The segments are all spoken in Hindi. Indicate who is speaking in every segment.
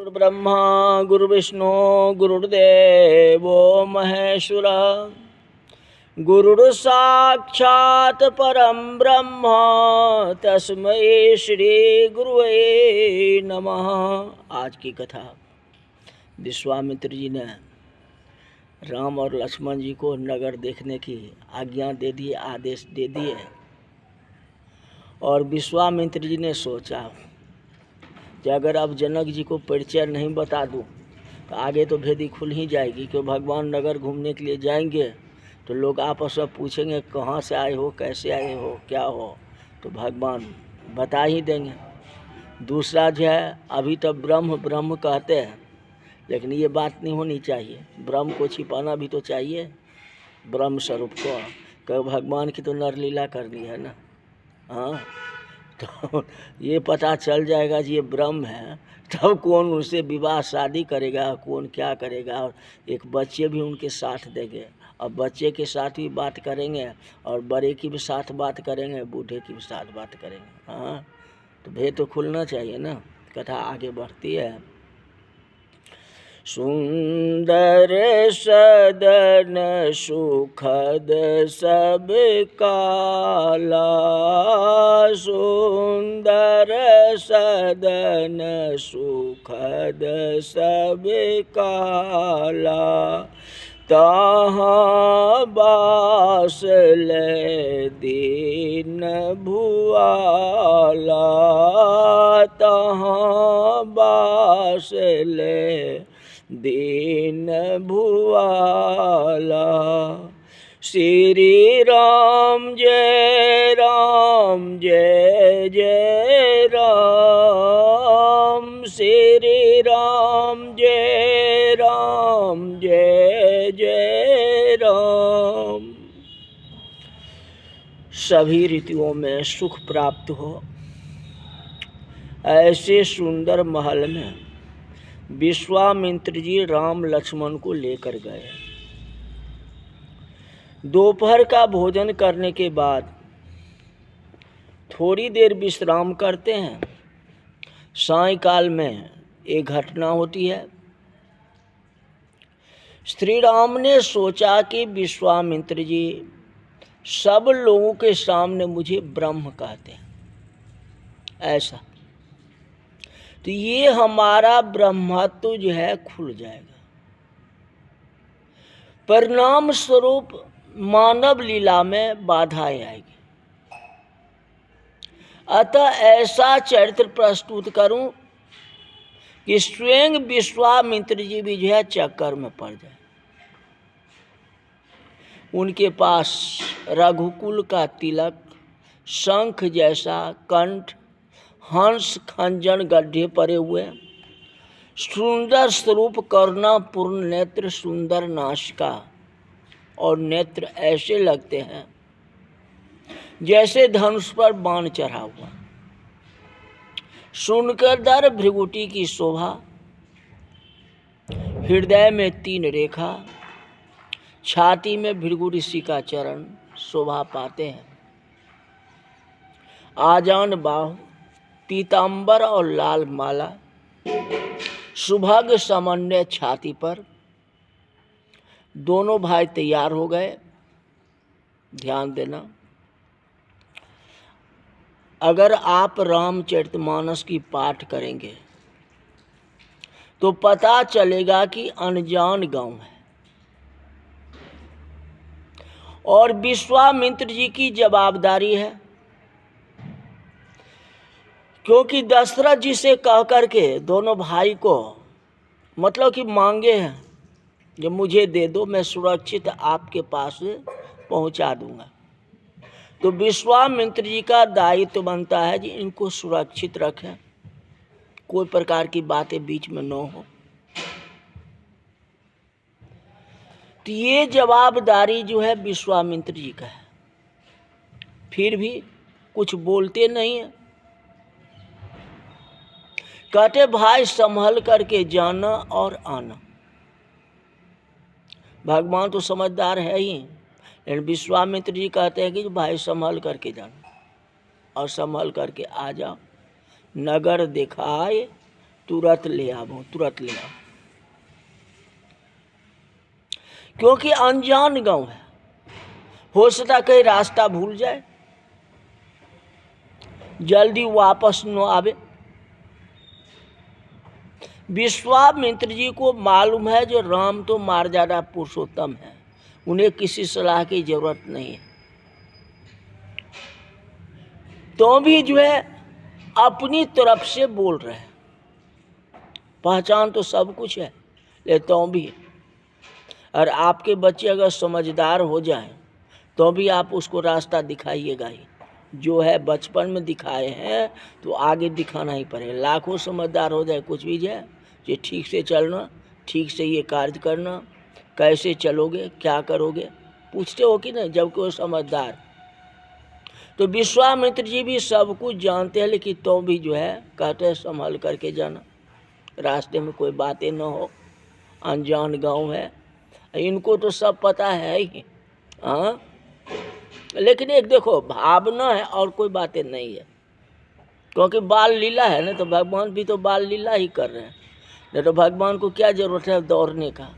Speaker 1: गुरु ब्रह्मा गुरु विष्णु गुरुर्देवो महेश्वर गुरुर् साक्षात् परम ब्रह्म तस्मै श्री गुरुवे नमः। आज की कथा, विश्वामित्र जी ने राम और लक्ष्मण जी को नगर देखने की आज्ञा दे दी, आदेश दे दिए। और विश्वामित्र जी ने सोचा कि अगर अब जनक जी को परिचय नहीं बता दूं तो आगे तो भेदी खुल ही जाएगी। क्यों भगवान नगर घूमने के लिए जाएंगे तो लोग आपस में पूछेंगे कहाँ से आए हो, कैसे आए हो, क्या हो, तो भगवान बता ही देंगे। दूसरा जो है, अभी तो ब्रह्म ब्रह्म कहते हैं, लेकिन ये बात नहीं होनी चाहिए। ब्रह्म को छिपाना भी तो चाहिए, ब्रह्म स्वरूप को। कहो भगवान की तो नरलीला करनी है ना। हाँ, तो ये पता चल जाएगा कि ये ब्रह्म है, तब कौन उनसे विवाह शादी करेगा, कौन क्या करेगा। और एक बच्चे भी उनके साथ देंगे, और बच्चे के साथ भी बात करेंगे, और बड़े की भी साथ बात करेंगे, बूढ़े की भी साथ बात करेंगे। हाँ, तो भेद तो खुलना चाहिए ना। कथा आगे बढ़ती है। सुंदर सदन सुखद सब काला, सुंदर सदन सुखद सब काला, तहाँ बास ले दीन भुआला, तहाँ बास ले दीन भुआला। श्री राम जय जय राम, श्री राम जय जय राम। सभी ऋतुओं में सुख प्राप्त हो, ऐसे सुंदर महल में विश्वामित्र जी राम लक्ष्मण को लेकर गए। दोपहर का भोजन करने के बाद थोड़ी देर विश्राम करते हैं। सायंकाल में एक घटना होती है। श्री राम ने सोचा कि विश्वामित्र जी सब लोगों के सामने मुझे ब्रह्म कहते हैं, ऐसा तो ये हमारा ब्रह्मत्व जो है खुल जाएगा। परिणाम स्वरूप मानव लीला में बाधाएं आएगी। अतः ऐसा चरित्र प्रस्तुत करूं कि स्वयं विश्वामित्र जी भी जो है चक्कर में पड़ जाए। उनके पास रघुकुल का तिलक, शंख जैसा कंठ, हंस खंजन गड्ढे पड़े हुए, सुंदर स्वरूप, करुणा पूर्ण नेत्र, सुंदर नासिका और नेत्र ऐसे लगते हैं जैसे धनुष पर बाण चढ़ा हुआ। सुनकर भृगुटी की शोभा, हृदय में 3 रेखा, छाती में भृगु ऋषि का चरण शोभा पाते हैं। आजान बाहु, पीतांबर और लाल माला, सुभग समन्वय छाती पर। दोनों भाई तैयार हो गए। ध्यान देना, अगर आप रामचरितमानस की पाठ करेंगे तो पता चलेगा कि अनजान गांव है। और विश्वामित्र जी की जवाबदारी है, क्योंकि दशरथ जी से कह करके दोनों भाई को मतलब कि मांगे हैं कि मुझे दे दो, मैं सुरक्षित आपके पास पहुंचा दूंगा। तो विश्वामित्र जी का दायित्व बनता है कि इनको सुरक्षित रखें, कोई प्रकार की बातें बीच में न हो। तो ये जवाबदारी जो है विश्वामित्र जी का है। फिर भी कुछ बोलते नहीं है। कहते भाई संभल करके जाना और आना। भगवान तो समझदार है ही, लेकिन विश्वामित्र जी कहते हैं कि भाई संभल करके जाना और संभल करके आ जाओ। नगर दिखाए तुरंत ले आवो, तुरंत ले आओ, क्योंकि अनजान गांव है, हो सकता कहीं रास्ता भूल जाए, जल्दी वापस न आवे। विश्वामित्र जी को मालूम है जो राम तो मर्यादा पुरुषोत्तम है, उन्हें किसी सलाह की जरूरत नहीं है, तो भी जो है अपनी तरफ से बोल रहे हैं। पहचान तो सब कुछ है, लेकिन तो भी, और आपके बच्चे अगर समझदार हो जाएं तो भी आप उसको रास्ता दिखाइएगा ही, जो है बचपन में दिखाए हैं तो आगे दिखाना ही पड़ेगा। लाखों समझदार हो जाए कुछ भी जाए, ये ठीक से चलना, ठीक से ये कार्य करना, कैसे चलोगे, क्या करोगे, पूछते हो कि नहीं जब कोई समझदार। तो विश्वामित्र जी भी सब कुछ जानते हैं, लेकिन तो भी जो है कहते हैं संभल करके जाना, रास्ते में कोई बातें न हो, अनजान गांव है, इनको तो सब पता है ही। हाँ, लेकिन एक देखो भावना है और कोई बातें नहीं है, क्योंकि बाल लीला है ना, तो भगवान भी तो बाल लीला ही कर रहे हैं। नहीं तो भगवान को क्या जरूरत है दौड़ने का।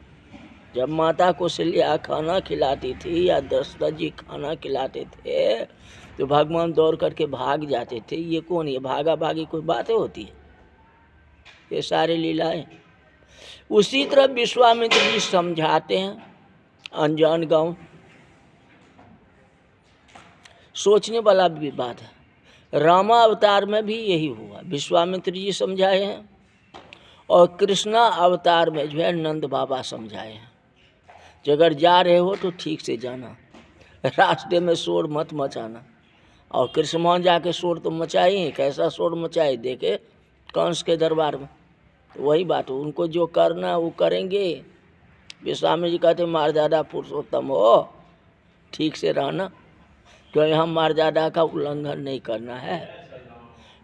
Speaker 1: जब माता कौशल्या खाना खिलाती थी या दशरथ जी खाना खिलाते थे तो भगवान दौड़ करके भाग जाते थे। ये कौन, ये भागा भागी कोई बातें होती है, ये सारे लीलाएं। उसी तरह विश्वामित्र जी समझाते हैं अनजान गांव। सोचने वाला भी बात है, रामा अवतार में भी यही हुआ, विश्वामित्र जी समझाए हैं, और कृष्णा अवतार में जो है नंद बाबा समझाए हैं। जो अगर जा रहे हो तो ठीक से जाना, रास्ते में शोर मत मचाना। और कृष्ण मोहन जाके शोर तो मचाए ही, कैसा शोर मचाए देखे कंस के दरबार में। तो वही बात, उनको जो करना वो करेंगे। विश्वामित्र जी कहते मर्यादा पुरुषोत्तम हो, ठीक से रहना, क्योंकि हम मर्यादा का उल्लंघन नहीं करना है।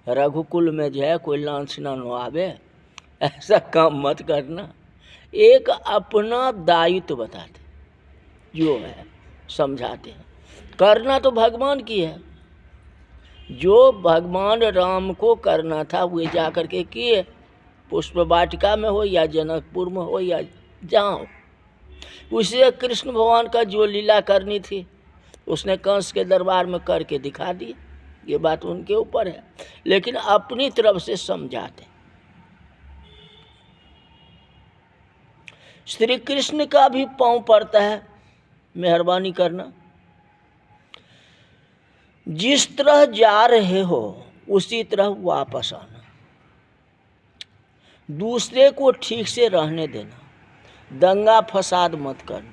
Speaker 1: रघुकुल में जो है कोई लांछना न आवे, ऐसा काम मत करना। एक अपना दायित्व बताते, जो है समझाते हैं। करना तो भगवान की है, जो भगवान राम को करना था वे जा करके किए, पुष्प वाटिका में हो या जनकपुर में हो या जहाँ हो। उसे कृष्ण भगवान का जो लीला करनी थी उसने कंस के दरबार में करके दिखा दी, ये बात उनके ऊपर है, लेकिन अपनी तरफ से समझाते। श्री कृष्ण का भी पांव पड़ता है मेहरबानी करना। जिस तरह जा रहे हो उसी तरह वापस आना, दूसरे को ठीक से रहने देना, दंगा फसाद मत करना।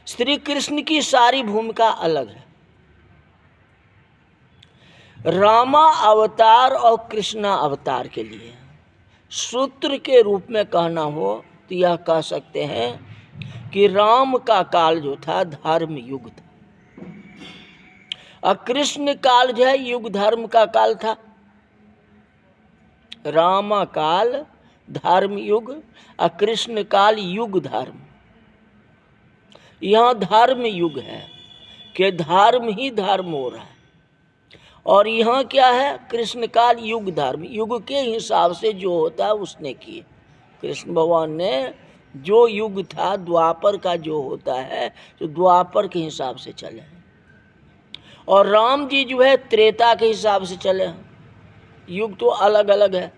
Speaker 1: श्री कृष्ण की सारी भूमिका अलग है। रामा अवतार और कृष्णा अवतार के लिए सूत्र के रूप में कहना हो तो यह कह सकते हैं कि राम का काल जो था धर्म युग था, और कृष्ण काल जो है युग धर्म का काल था। रामा काल धर्म युग और कृष्ण काल युग धर्म। यहाँ धर्म युग है कि धर्म ही धर्म हो रहा है, और यहाँ क्या है कृष्ण काल युग धर्म। युग के हिसाब से जो होता है उसने किए। कृष्ण भगवान ने जो युग था द्वापर का जो होता है तो द्वापर के हिसाब से चले, और राम जी जो है त्रेता के हिसाब से चले हैं। युग तो अलग अलग है,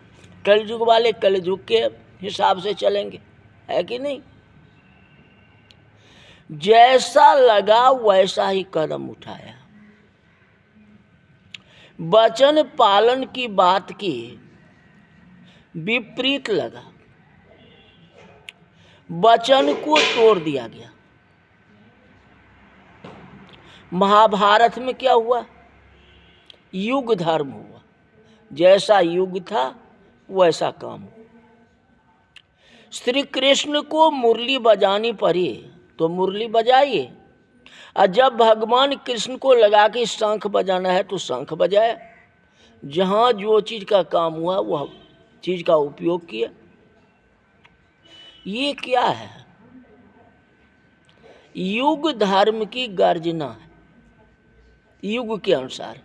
Speaker 1: कलयुग वाले कलयुग के हिसाब से चलेंगे, है कि नहीं। जैसा लगा वैसा ही कदम उठाया, वचन पालन की बात की, विपरीत लगा, वचन को तोड़ दिया गया। महाभारत में क्या हुआ, युग धर्म हुआ, जैसा युग था वैसा काम हुआ। श्री कृष्ण को मुरली बजानी पड़ी तो मुरली बजाइए, और जब भगवान कृष्ण को लगा के शंख बजाना है तो शंख बजाया। जहाँ जो चीज़ का काम हुआ वह चीज़ का उपयोग किया। ये क्या है, युग धर्म की गर्जना है। युग के अनुसार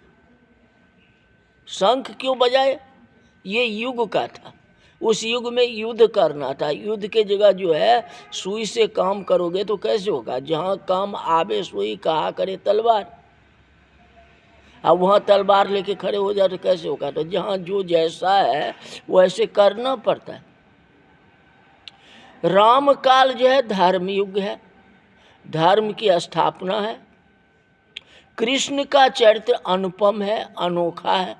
Speaker 1: शंख क्यों बजाए, ये युग का था। उस युग में युद्ध करना था। युद्ध के जगह जो है सुई से काम करोगे तो कैसे होगा? जहाँ काम आवे सुई, कहा करे तलवार। अब वहाँ तलवार लेके खड़े हो जाए तो कैसे होगा? तो जहाँ जो जैसा है वैसे करना पड़ता है। राम काल जो है धर्म युग है, धर्म की स्थापना है। कृष्ण का चरित्र अनुपम है, अनोखा है।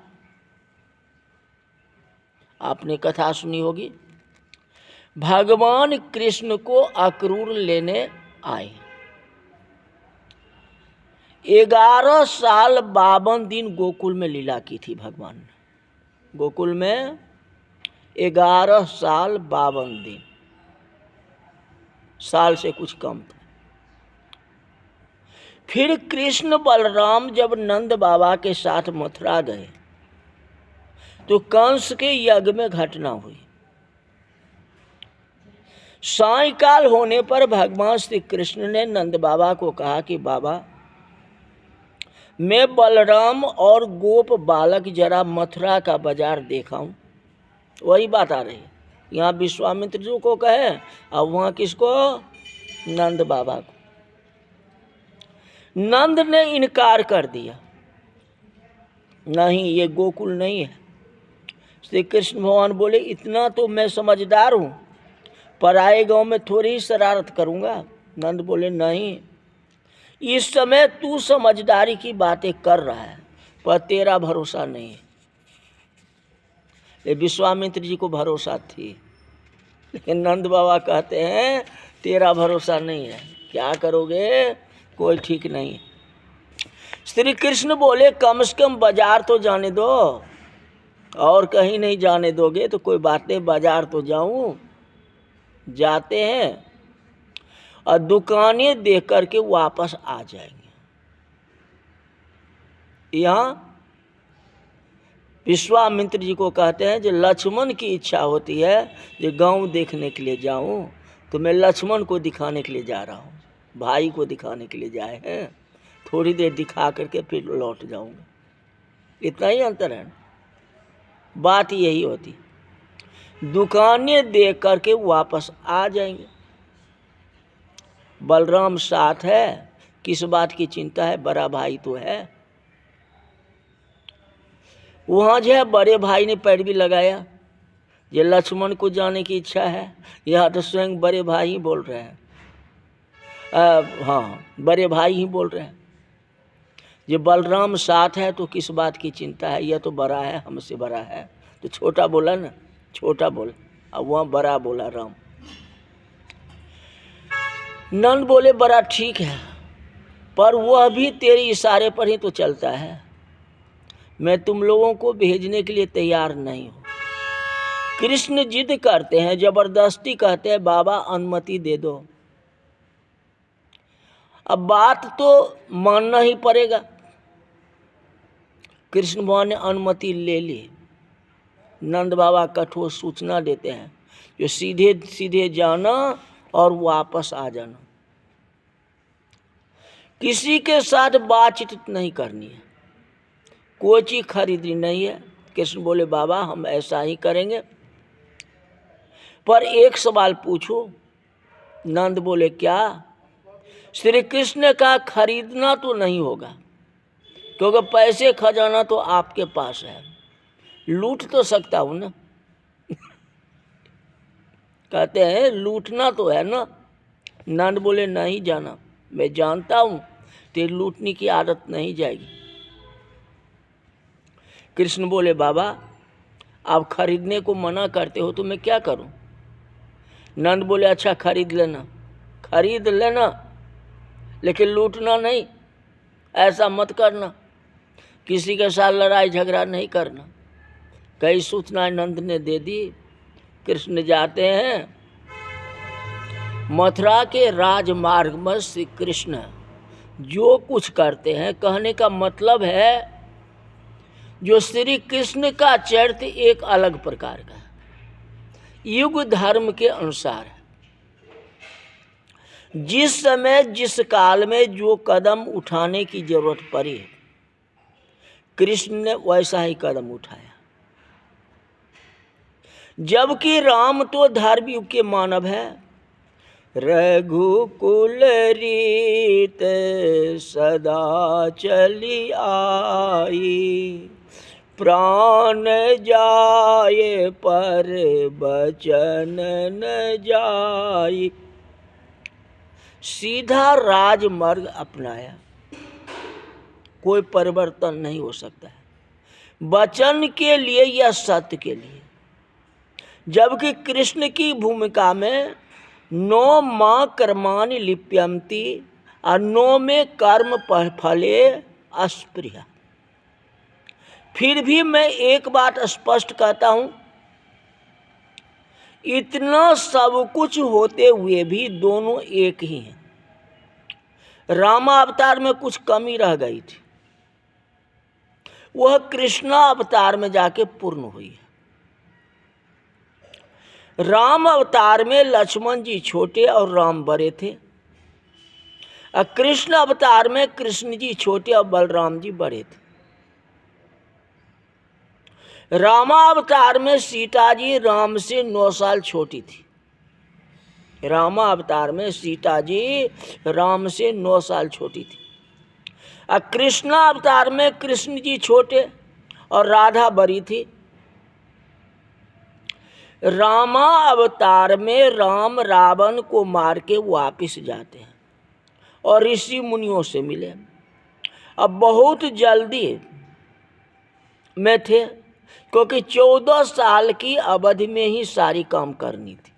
Speaker 1: आपने कथा सुनी होगी, भगवान कृष्ण को अक्रूर लेने आए। 11 साल 52 दिन गोकुल में लीला की थी भगवान ने। गोकुल में 11 साल 52 दिन, साल से कुछ कम था। फिर कृष्ण बलराम जब नंद बाबा के साथ मथुरा गए तो कंस के यज्ञ में घटना हुई। सायंकाल होने पर भगवान श्री कृष्ण ने नंद बाबा को कहा कि बाबा, मैं बलराम और गोप बालक जरा मथुरा का बाजार देखा हूँ। वही बात आ रही है, यहाँ विश्वामित्र जी को कहे और वहाँ किसको? नंद बाबा को। नंद ने इनकार कर दिया, नहीं ये गोकुल नहीं है। श्री कृष्ण भगवान बोले, इतना तो मैं समझदार हूँ, पराए गांव में थोड़ी ही शरारत करूँगा। नंद बोले, नहीं, इस समय तू समझदारी की बातें कर रहा है पर तेरा भरोसा नहीं है। ये विश्वामित्र जी को भरोसा थी, लेकिन नंद बाबा कहते हैं तेरा भरोसा नहीं है, क्या करोगे? कोई ठीक नहीं। श्री कृष्ण बोले, कम से कम बाजार तो जाने दो, और कहीं नहीं जाने दोगे तो कोई बात नहीं, बाजार तो जाऊं। जाते हैं और दुकानें देख करके वापस आ जाएंगे। यहाँ विश्वामित्र जी को कहते हैं, जो लक्ष्मण की इच्छा होती है जो गांव देखने के लिए जाऊं, तो मैं लक्ष्मण को दिखाने के लिए जा रहा हूँ, भाई को दिखाने के लिए जाए हैं, थोड़ी देर दिखा करके फिर लौट जाऊंगा। इतना ही अंतर है, बात यही होती। दुकानें देख करके वापस आ जाएंगे। बलराम साथ है, किस बात की चिंता है? बड़ा भाई तो है। वहाँ जो है बड़े भाई ने पैरवी लगाया, ये लक्ष्मण को जाने की इच्छा है। यहाँ तो स्वयं बड़े भाई ही बोल रहे हैं, हाँ बड़े भाई ही बोल रहे हैं। ये बलराम साथ है तो किस बात की चिंता है? यह तो बड़ा है, हमसे बड़ा है। तो छोटा बोला ना, छोटा बोला, अब वहाँ बड़ा बोला राम। नंद बोले, बड़ा ठीक है, पर वह भी तेरे इशारे पर ही तो चलता है, मैं तुम लोगों को भेजने के लिए तैयार नहीं हूँ। कृष्ण जिद करते हैं, जबरदस्ती कहते हैं, बाबा अनुमति दे दो। अब बात तो मानना ही पड़ेगा। कृष्ण भगवान ने अनुमति ले ली। नंद बाबा कठोर सूचना देते हैं, जो सीधे सीधे जाना और वापस आ जाना, किसी के साथ बातचीत नहीं करनी है, कोई चीज खरीदनी नहीं है। कृष्ण बोले, बाबा हम ऐसा ही करेंगे, पर एक सवाल पूछो। नंद बोले, क्या? श्री कृष्ण ने कहा, खरीदना तो नहीं होगा, क्योंकि पैसे खजाना तो आपके पास है, लूट तो सकता हूं ना। कहते हैं लूटना तो है ना। नंद बोले, नहीं जाना, मैं जानता हूं तेरी लूटने की आदत नहीं जाएगी। कृष्ण बोले, बाबा आप खरीदने को मना करते हो तो मैं क्या करूं? नंद बोले, अच्छा खरीद लेना, खरीद लेना, लेकिन लूटना नहीं, ऐसा मत करना, किसी के साथ लड़ाई झगड़ा नहीं करना। कई सूचनाएं नंद ने दे दी। कृष्ण जाते हैं मथुरा के राजमार्ग में। श्री कृष्ण जो कुछ करते हैं, कहने का मतलब है जो श्री कृष्ण का चरित्र एक अलग प्रकार का है, युग धर्म के अनुसार है। जिस समय जिस काल में जो कदम उठाने की जरूरत पड़ी, कृष्ण ने वैसा ही कदम उठाया। जबकि राम तो धर्म युग के मानव है। रघुकुल रीत सदा चली आई, प्राण जाए पर बचन न जाई। सीधा राजमार्ग अपनाया, कोई परिवर्तन नहीं हो सकता है, वचन के लिए या सत्य के लिए। जबकि कृष्ण की भूमिका में नो माँ कर्माणि लिप्यन्ति और नो में कर्म फले अस्पृहा। फिर भी मैं एक बात स्पष्ट कहता हूं, इतना सब कुछ होते हुए भी दोनों एक ही हैं। रामावतार में कुछ कमी रह गई थी, वह कृष्णा अवतार में जाके पूर्ण हुई है। राम अवतार में लक्ष्मण जी छोटे और राम बड़े थे, और कृष्ण अवतार में कृष्ण जी छोटे और बलराम जी बड़े थे। रामावतार में सीता जी राम से 9 साल छोटी थी। रामावतार में सीता जी राम से 9 साल छोटी थी। और कृष्णा अवतार में कृष्ण जी छोटे और राधा बड़ी थी। रामा अवतार में राम रावण को मार के वापिस जाते हैं और ऋषि मुनियों से मिले। अब बहुत जल्दी में थे, क्योंकि 14 साल की अवधि में ही सारी काम करनी थी।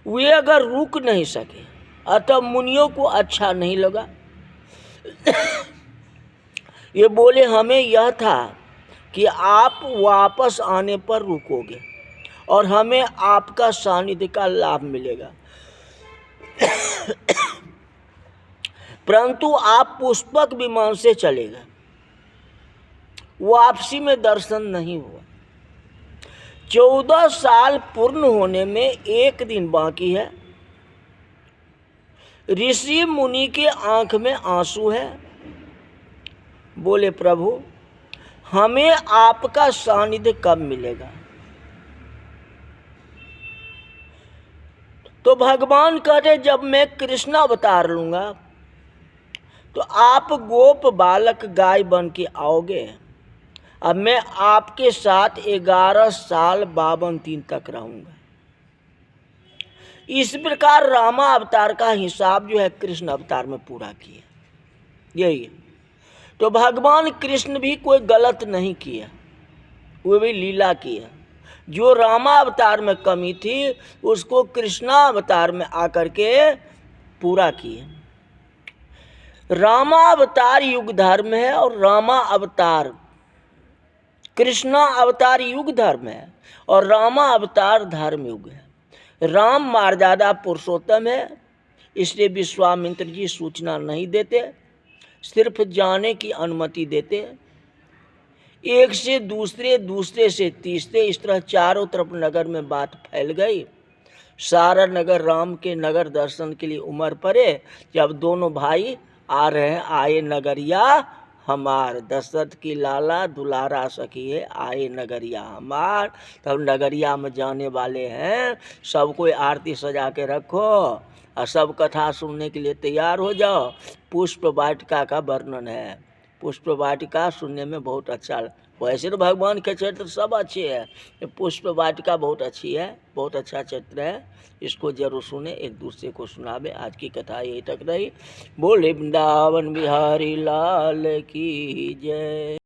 Speaker 1: वे अगर रुक नहीं सके, अतः मुनियों को अच्छा नहीं लगा। ये बोले हमें यह था कि आप वापस आने पर रुकोगे और हमें आपका सानिध्य का लाभ मिलेगा, परंतु आप पुष्पक विमान से चले गए, वापसी में दर्शन नहीं हुआ। 14 साल पूर्ण होने में एक दिन बाकी है। ऋषि मुनि के आंख में आंसू है। बोले प्रभु हमें आपका सानिध्य कब मिलेगा? तो भगवान कहते जब मैं कृष्ण अवतार लूंगा तो आप गोप बालक गाय बन के आओगे। अब मैं आपके साथ 11 साल 52 दिन तक रहूंगा। इस प्रकार रामा अवतार का हिसाब जो है कृष्ण अवतार में पूरा किया, यही है। तो भगवान कृष्ण भी कोई गलत नहीं किया, वो भी लीला किया। जो रामा अवतार में कमी थी उसको कृष्णा अवतार में आकर के पूरा किया। रामा अवतार युग धर्म है और रामा अवतार कृष्णा अवतार युग धर्म है और रामा अवतार धर्म युग है। राम मर्यादा पुरुषोत्तम है, इसलिए विश्वामित्र जी सूचना नहीं देते, सिर्फ जाने की अनुमति देते। एक से दूसरे, दूसरे से तीसरे, इस तरह चारों तरफ नगर में बात फैल गई। सारा नगर राम के नगर दर्शन के लिए उमड़ पड़े। जब दोनों भाई आ रहे हैं, आए नगरिया हमार, दशरथ की लाला दुलारा सखिए आए नगरिया हमार। तब नगरिया में जाने वाले हैं, सब कोई आरती सजा के रखो और सब कथा सुनने के लिए तैयार हो जाओ। पुष्प वाटिका का वर्णन है। पुष्प वाटिका सुनने में बहुत अच्छा, वैसे तो भगवान के चरित्र सब अच्छे हैं, पुष्प वाटिका बहुत अच्छी है, बहुत अच्छा चरित्र है। इसको जरूर सुने, एक दूसरे को सुनावे। आज की कथा यही तक रही। बोले वृंदावन बिहारी लाल की जय।